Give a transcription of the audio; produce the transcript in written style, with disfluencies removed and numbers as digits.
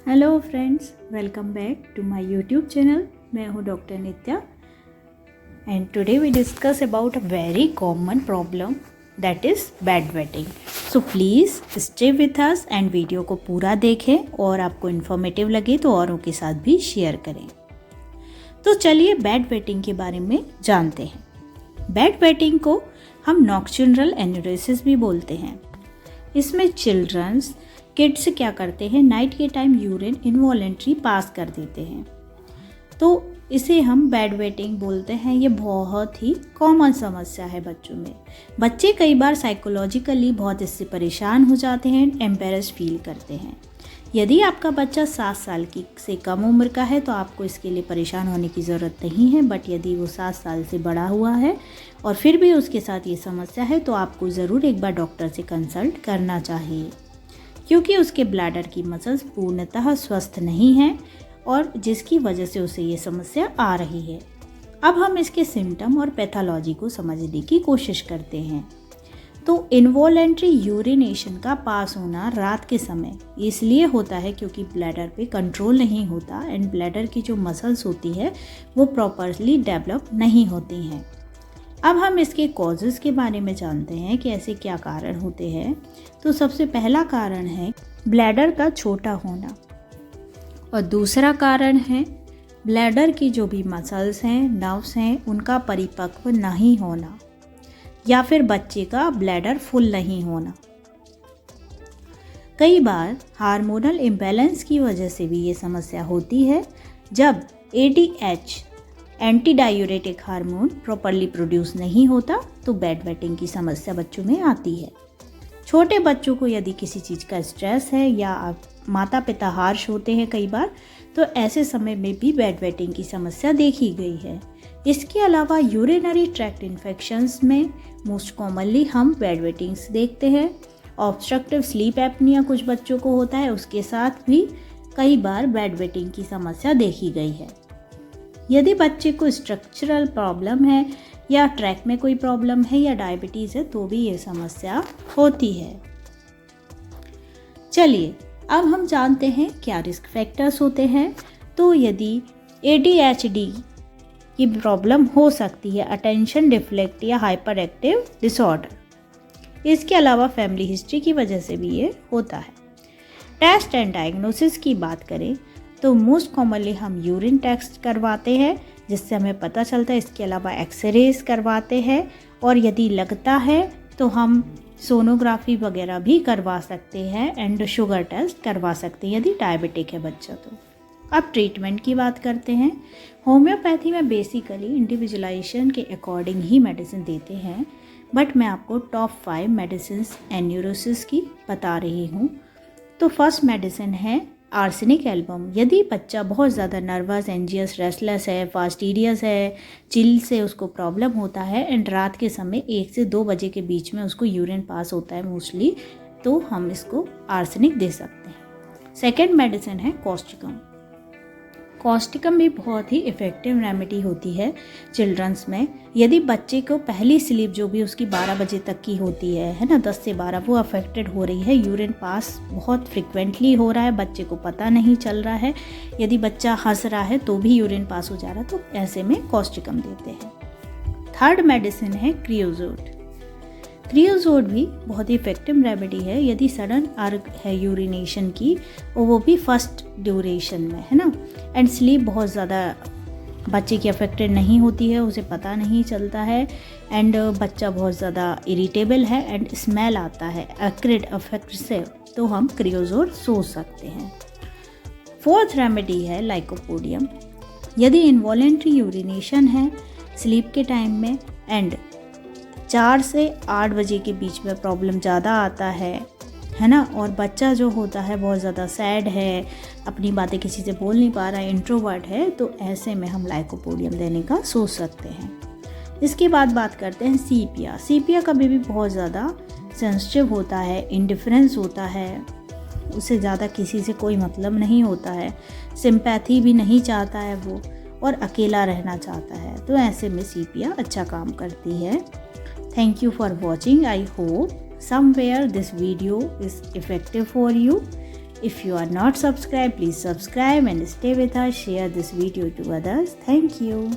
Hello friends, welcome back to my YouTube channel. मैं हूं doctor Nitya and today we discuss about a very common problem that is bed wetting. So please stay with us and video को पूरा देखें और आपको informative लगे तो औरों के साथ भी शेयर करें। तो चलिए बेड वेटिंग के बारे में जानते हैं। बेड वेटिंग को हम नॉक्टर्नल एन्यूरेसिस भी बोलते हैं। इसमें चिल्ड्रंस किड्स क्या करते हैं, नाइट के टाइम यूरिन इनवॉलेंट्री पास कर देते हैं, तो इसे हम बेड वेटिंग बोलते हैं। ये बहुत ही कॉमन समस्या है बच्चों में। बच्चे कई बार साइकोलॉजिकली बहुत इससे परेशान हो जाते हैं, एम्बेरस फील करते हैं। यदि आपका बच्चा 7 साल की से कम उम्र का है तो आपको इसके लिए परेशान होने की ज़रूरत नहीं है, बट यदि वो 7 साल से बड़ा हुआ है और फिर भी उसके साथ ये समस्या है तो आपको ज़रूर एक बार डॉक्टर से कंसल्ट करना चाहिए, क्योंकि उसके ब्लैडर की मसल्स पूर्णतः स्वस्थ नहीं हैं और जिसकी वजह से उसे ये समस्या आ रही है। अब हम इसके सिम्टम और पैथोलॉजी को समझने की कोशिश करते हैं। तो इनवॉलेंट्री यूरिनेशन का पास होना रात के समय इसलिए होता है क्योंकि ब्लैडर पे कंट्रोल नहीं होता एंड ब्लैडर की जो मसल्स होती है वो प्रॉपरली डेवलप नहीं होती हैं। अब हम इसके कॉजेज़ के बारे में जानते हैं कि ऐसे क्या कारण होते हैं। तो सबसे पहला कारण है ब्लैडर का छोटा होना और दूसरा कारण है ब्लैडर की जो भी मसल्स हैं, नर्व्स हैं, उनका परिपक्व नहीं होना या फिर बच्चे का ब्लैडर फुल नहीं होना। कई बार हार्मोनल इम्बैलेंस की वजह से भी ये समस्या होती है। जब ADH anti diuretic hormone properly produce नहीं होता तो बेड वेटिंग की समस्या बच्चों में आती है। छोटे बच्चों को यदि किसी चीज़ का स्ट्रेस है या माता पिता हार्श होते हैं कई बार, तो ऐसे समय में भी बेड वेटिंग की समस्या देखी गई है। इसके अलावा यूरिनरी ट्रैक्ट इन्फेक्शंस में मोस्ट कॉमनली हम बेड वेटिंग्स देखते हैं। ऑब्स्ट्रक्टिव स्लीप एपनिया कुछ बच्चों को होता है, उसके साथ भी कई बार बेड वेटिंग की समस्या देखी गई है। यदि बच्चे को स्ट्रक्चरल प्रॉब्लम है या ट्रैक में कोई प्रॉब्लम है या डायबिटीज़ है तो भी ये समस्या होती है। चलिए अब हम जानते हैं क्या रिस्क फैक्टर्स होते हैं। तो यदि ADHD की प्रॉब्लम हो सकती है, अटेंशन डिफ्लेक्ट या हाइपर एक्टिव डिसऑर्डर। इसके अलावा फैमिली हिस्ट्री की वजह से भी ये होता है। टेस्ट एंड डायग्नोसिस की बात करें तो मोस्ट कॉमनली हम यूरिन टेस्ट करवाते हैं जिससे हमें पता चलता है। इसके अलावा एक्सरेज करवाते हैं और यदि लगता है तो हम सोनोग्राफी वगैरह भी करवा सकते हैं एंड शुगर टेस्ट करवा सकते हैं यदि डायबिटिक है बच्चा तो। अब ट्रीटमेंट की बात करते हैं। होम्योपैथी में बेसिकली इंडिविजुअलाइजेशन के अकॉर्डिंग ही मेडिसिन देते हैं, बट मैं आपको टॉप 5 मेडिसिन एन्यूरोसिस की बता रही हूँ। तो फर्स्ट मेडिसिन है आर्सेनिक एल्बम। यदि बच्चा बहुत ज़्यादा नर्वस, एंजियस, रेस्टलेस है, फास्टीडियस है, चिल से उसको प्रॉब्लम होता है एंड रात के समय 1 से 2 बजे के बीच में उसको यूरिन पास होता है मोस्टली, तो हम इसको आर्सेनिक दे सकते हैं। सेकेंड मेडिसिन है कॉस्टिकम। कॉस्टिकम भी बहुत ही इफ़ेक्टिव रेमेडी होती है चिल्ड्रंस में। यदि बच्चे को पहली स्लीप जो भी उसकी 12 बजे तक की होती है ना, 10 से 12, वो अफेक्टेड हो रही है, यूरिन पास बहुत फ्रिक्वेंटली हो रहा है, बच्चे को पता नहीं चल रहा है, यदि बच्चा हंस रहा है तो भी यूरिन पास हो जा रहा है, तो ऐसे में कॉस्टिकम देते हैं। थर्ड मेडिसिन है क्रियोजोट। क्रियोजोट भी बहुत ही इफेक्टिव रेमेडी है यदि सडन अर्ग है यूरिनेशन की, और वो भी फर्स्ट ड्यूरेशन में, है ना, एंड स्लीप बहुत ज़्यादा बच्चे की अफेक्टेड नहीं होती है, उसे पता नहीं चलता है एंड बच्चा बहुत ज़्यादा इरिटेबल है एंड स्मेल आता है एक्रिड अफेक्ट से, तो हम क्रियोजोट सोच सकते हैं। फोर्थ रेमेडी है लाइकोपोडियम। यदि इनवॉलेंट्री यूरिनेशन है स्लीप के टाइम में एंड 4 से 8 बजे के बीच में प्रॉब्लम ज़्यादा आता है ना, और बच्चा जो होता है बहुत ज़्यादा सैड है, अपनी बातें किसी से बोल नहीं पा रहा है, इंट्रोवर्ट है, तो ऐसे में हम लाइकोपोडियम देने का सोच सकते हैं। इसके बाद बात करते हैं सीपिया। सीपिया कभी भी बहुत ज़्यादा सेंसिटिव होता है, इंडिफरेंस होता है, उसे ज़्यादा किसी से कोई मतलब नहीं होता है, सिंपैथी भी नहीं चाहता है वो, और अकेला रहना चाहता है, तो ऐसे में सीपिया अच्छा काम करती है। Thank you for watching. I hope somewhere this video is effective for you. If you are not subscribed, please subscribe and stay with us. Share this video to others. Thank you.